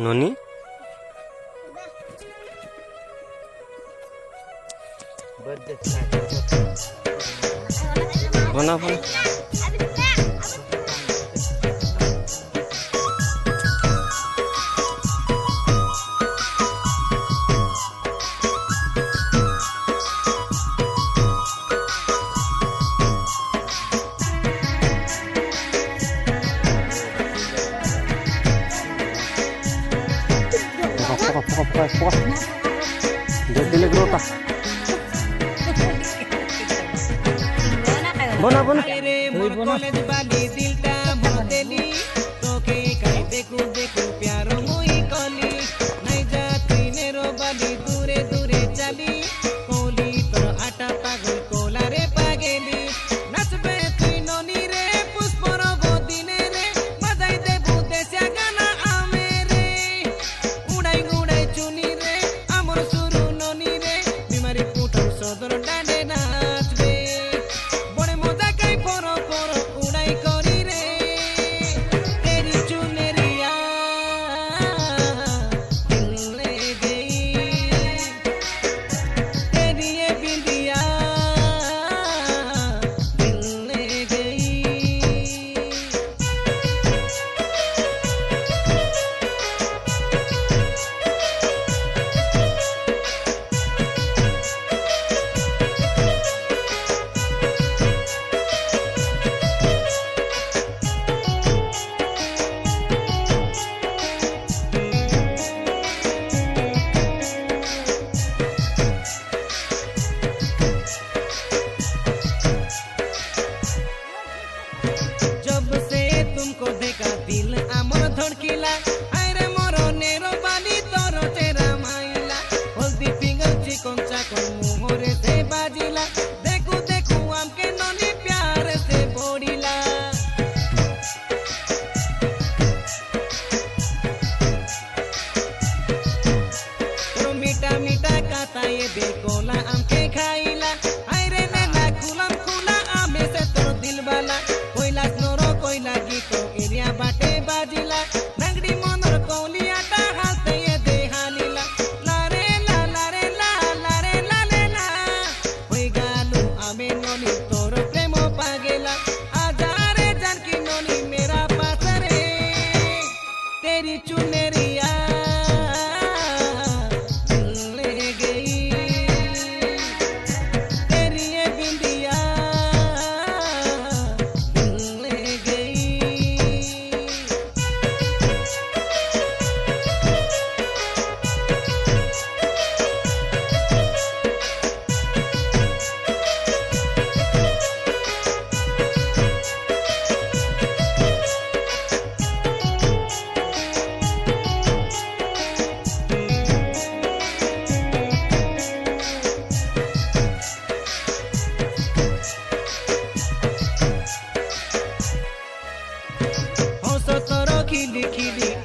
नोनी बना बना Pokok. Jadi dili kerota. Bona bona. जब से तुमको देखा दिल आमर धड़कीला आरे मोरो नेरो बाली तोरो तेरा माइला हल्दी फिंगर चिकन चाकन मोहरे से बाजिला देखू देखू आमके ननी प्यार से बोड़ीला तो मीठा मीठा काता ये बेकोला आमके खाइला आरे नेना खुलम खुला आमे से तोर दिल वाला लगी तो एरिया बाटे बाजिला नगड़ी मनर कौलिया ता हाथे ये देहालीला लारे ला लारे ला लारे ला ले ला होई गालू आमे नोनी तोर प्रेम पागेला आजा रे जानकी नोनी मेरा पास रे तेरी चुनरिया ले गई तेरी ये बिंदिया खिली खिली